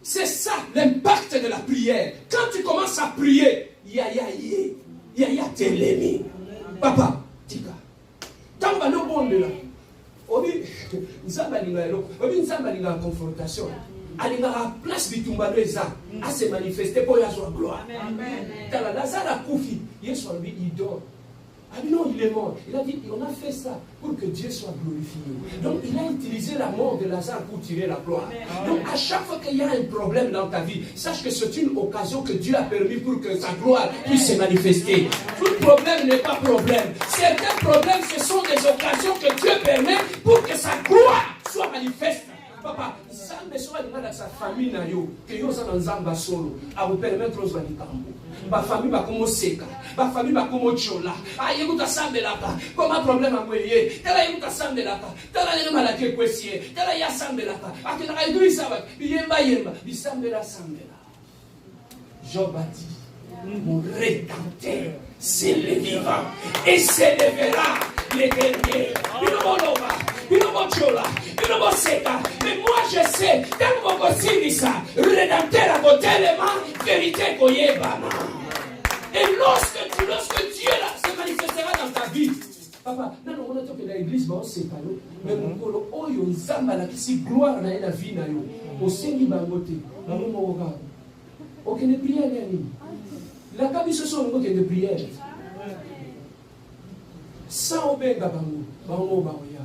C'est ça l'impact de la prière. Quand tu commences à prier, ya telemi. Papa, tika. Tant que nous bon de là. Obi, nzamba linga confrontation. Alinga la place bitumbalo eza à se manifester pour la joie gloire. Dans la Lazare a Koufi, Yesu lui il dort. Ah non, il est mort. Il a dit, on a fait ça pour que Dieu soit glorifié. Donc, il a utilisé la mort de Lazare pour tirer la gloire. Donc, à chaque fois qu'il y a un problème dans ta vie, sache que c'est une occasion que Dieu a permis pour que sa gloire puisse se manifester. Tout problème n'est pas problème. Certains problèmes, ce sont des occasions que Dieu permet pour que sa gloire soit manifeste. Papa, Zambé soit dans sa famille, que yo dans Zamba solo, à vous permettre aux Wanikambo. Ma famille va comme seka, ma famille va comme chola. Ah, il y a sambe là-bas. Comme un problème à moi, tela y a sambe là-bas. Tela y a maladie kwesier, tela y a sambe là-bas. Ah, tu n'as pas ça, yemba, il sambe là. Job a dit, mon rédempteur, c'est le vivant, et s'élèvera l'éternel. Mais moi je sais, tant que vous ça, le rédempteur a voté les mains, vérité koyebana. Et lorsque Dieu se manifestera dans ta vie, papa, non, on a dit que l'église, c'est pas nous. Mais mon colo, oh, yo, zamba la qui gloire dans la vie, na yo. Au Seigneur bangote, maman moga. Aucune prière, la cabine ce sont aucune prière. Sans obenga bango baoya.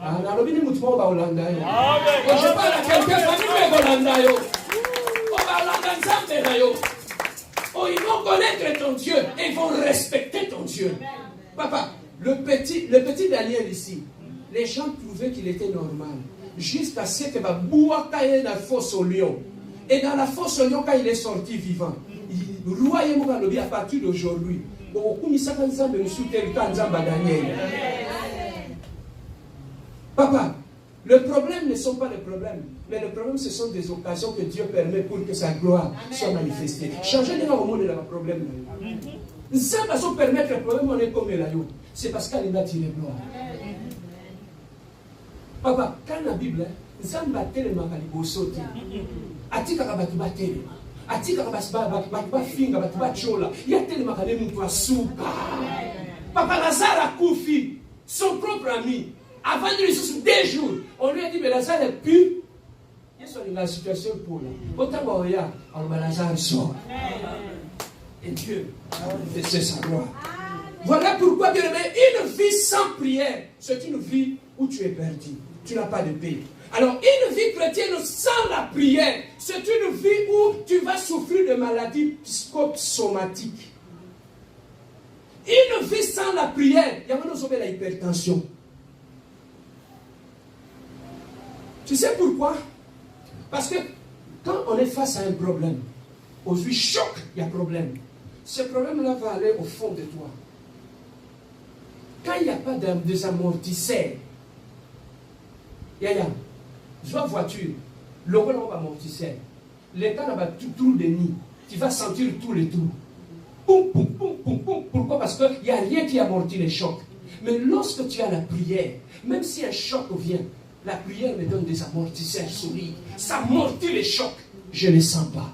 Ah, na lobini mutumo ba Holanda yo. Je parle à quelqu'un famille Holanda yo. On va Holanda nzambe na yo. Oh, ils vont connaître ton Dieu et ils vont respecter ton Dieu. Papa, le petit Daniel ici, les gens trouvaient qu'il était normal. Jusqu'à ce que Bouaka ait la fosse au lion. Et dans la fosse au lion, quand il est sorti vivant, le roi Yemoukalobi, à partir d'aujourd'hui, papa, le problème ne sont pas les problèmes, mais le problème ce sont des occasions que Dieu permet pour que sa gloire soit manifestée. Changer de au monde, il y a un problème. Ça va se permettre le problème, on est comme là. C'est parce qu'elle a tiré gloire. Papa, quand la Bible, Zamba telema kalibosote. Atika kabatuba telema. Atika kabatuba finga batuba chola. Ya telema kalemu mtu asuka. Papa Lazare a Koufi, son propre ami. Avant de lui souffrir 2 jours, on lui a dit mais Lazare est pu. Il est dans la situation pour là. Autant Baoya, on va Lazare sort. Et Dieu, c'est sa gloire. Voilà pourquoi bien aimé, une vie sans prière, c'est une vie où tu es perdu. Tu n'as pas de paix. Alors, une vie chrétienne sans la prière, c'est une vie où tu vas souffrir de maladies psychosomatiques. Une vie sans la prière, il y a maintenant sauvé l'hypertension. Tu sais pourquoi? Parce que quand on est face à un problème, aujourd'hui, choc, il y a problème. Ce problème-là va aller au fond de toi. Quand il n'y a pas désamortisseur, je vois voiture, le rôle va amortisseur. L'état n'a pas tout de nid. Tu vas sentir tous les trous. Poum, poum, poum, poum, poum. Pourquoi? Parce qu'il n'y a rien qui amortit les chocs. Mais lorsque tu as la prière, même si un choc vient, la prière me donne des amortisseurs solides. Ça amortit les chocs. Je ne les sens pas.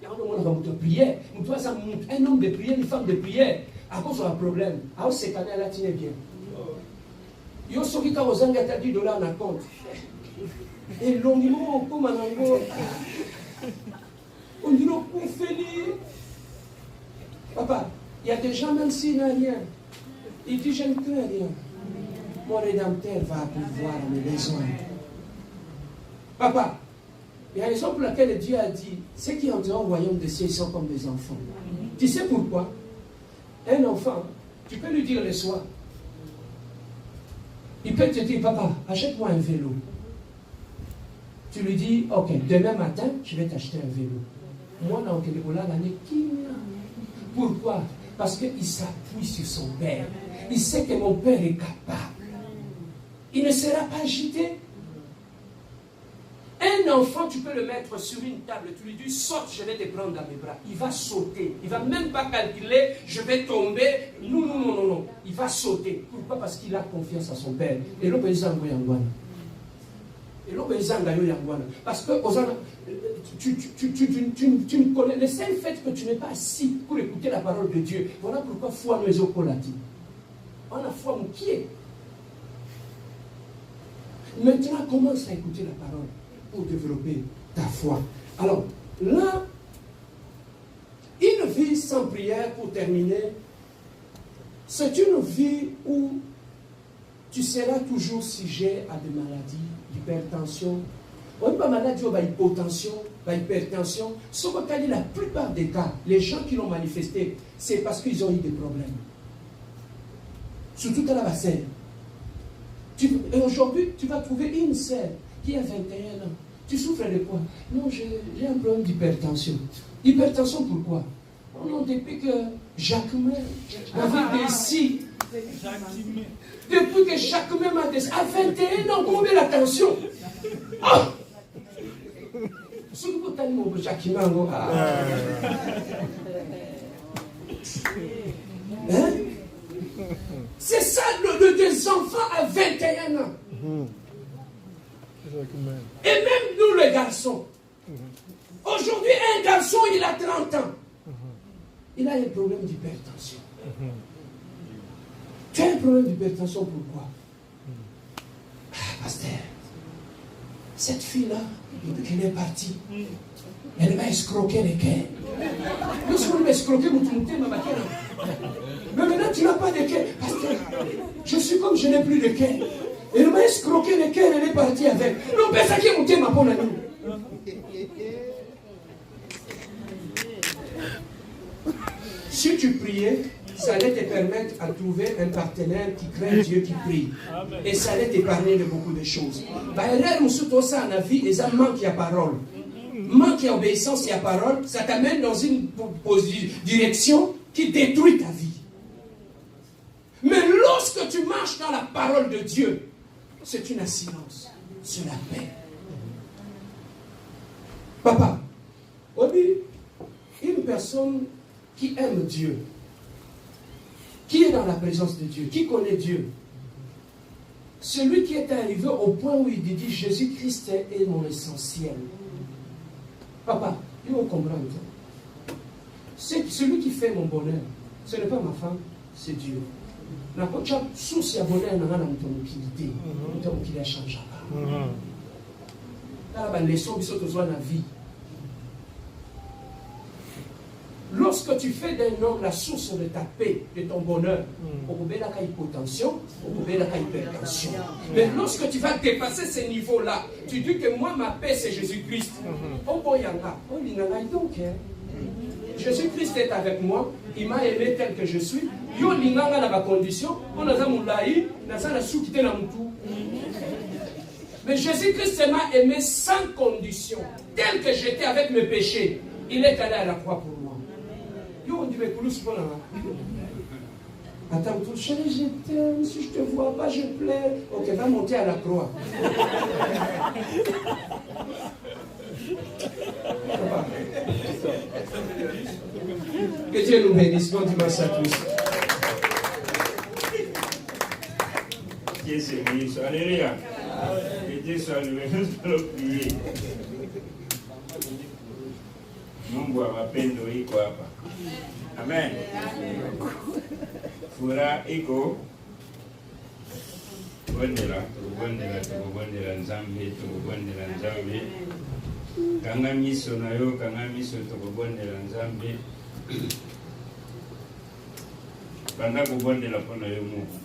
Il y a un homme de prière. Un homme de prière, une femme de prière. À cause d'un problème. Alors, c'est quand elle a tenu bien. Yo soki ka ozanga ta $10 na compte. Et l'onimo comme un ango. On dit non pour Félix. Papa, il y a des gens même s'il n'a rien. Il dit je ne crains rien. Mon rédempteur va pouvoir mes besoins. Papa, il y a une raison pour laquelle Dieu a dit ceux qui entreront au royaume des cieux sont comme des enfants. Tu sais pourquoi? Un enfant, tu peux lui dire le soir. Il peut te dire, papa, achète-moi un vélo. Tu lui dis, ok, demain matin, je vais t'acheter un vélo. Moi, dans quel pourquoi? Parce qu'il s'appuie sur son père. Il sait que mon père est capable. Il ne sera pas agité. Un enfant, tu peux le mettre sur une table, tu lui dis, saute, je vais te prendre dans mes bras. Il va sauter. Il ne va même pas calculer, je vais tomber. Non. Il va sauter. Pourquoi? Parce qu'il a confiance à son père. Et l'autre, il dit, Et là, parce que tu ne connais le seul fait que tu n'es pas assis pour écouter la parole de Dieu. Voilà pourquoi foi nous est on a foi moukier. Maintenant, commence à écouter la parole pour développer ta foi. Alors, là, une vie sans prière, pour terminer, c'est une vie où tu seras toujours sujet à des maladies, d'hypertension. On pas maladie, hypertension. Sauf que la plupart des cas, les gens qui l'ont manifesté, c'est parce qu'ils ont eu des problèmes. Surtout à la bassine. Et aujourd'hui, tu vas trouver une sœur qui a 21 ans. Tu souffres de quoi? Non, j'ai un problème d'hypertension. Hypertension, pourquoi? Non, depuis que Jacquemin avait décidé. Depuis que Jacquemin m'a décidé. À 21 ans, combien la tension? Ah! Hein? C'est ça des enfants à 21 ans. Et même nous les garçons. Aujourd'hui, un garçon, il a 30 ans. Il a un problème d'hypertension. Tu as un problème d'hypertension, pourquoi? Pasteur, cette fille-là, depuis qu'elle est partie, elle m'a escroqué les quais. Lorsqu'on m'a escroqué, mais maintenant tu n'as pas de quai. Pasteur, je suis comme je n'ai plus de quai. Elle m'a escroqué les quais, elle est partie avec. Non, mais ça qui est monté ma bonne amie. Si tu priais, ça allait te permettre à trouver un partenaire qui craint Dieu, qui prie. Et ça allait t'épargner de beaucoup de choses. Ça en vie, et ça manque à parole. Manque à obéissance et à parole, ça t'amène dans une direction qui détruit ta vie. Mais lorsque tu marches dans la parole de Dieu, c'est une assurance, c'est la paix. Papa, une personne qui aime Dieu, qui est dans la présence de Dieu, qui connaît Dieu, celui qui est arrivé au point où il dit Jésus-Christ est mon essentiel. Papa, il faut comprendre. C'est celui qui fait mon bonheur, ce n'est pas ma femme, c'est Dieu. La source de bonheur n'a pas d'utilité. Il a changé. Là, la leçon qui sont la vie. Lorsque tu fais d'un homme la source de ta paix, de ton bonheur, on peut faire la hypotension, on peut faire la hypertension. Mais lorsque tu vas dépasser ces niveaux-là, tu dis que moi, ma paix, c'est Jésus-Christ. Jésus-Christ est avec moi, il m'a aimé tel que je suis. Yo linganga na ba condition, on a zamulaï, na ça la sou quitté na mutu. Mais Jésus-Christ m'a aimé sans condition, tel que j'étais avec mes péchés. Il est allé à la croix pour moi. Yo on dit mais pour nous c'est pas là. Attends, chérie, je t'aime, si je te vois pas, je pleure. Ok, va monter à la croix. Que Dieu nous bénisse. Bon dimanche à tous. Dieu se bénisse. Alléluia. Que Dieu soit loué. Nous allons prier. Mungu awapende iko hapa. Amen. Furaha iko. Tukubondela Nzambe. Kanga miso na yo, kanga miso tukubondela Nzambe. Banda kubondela pona yo Mungu.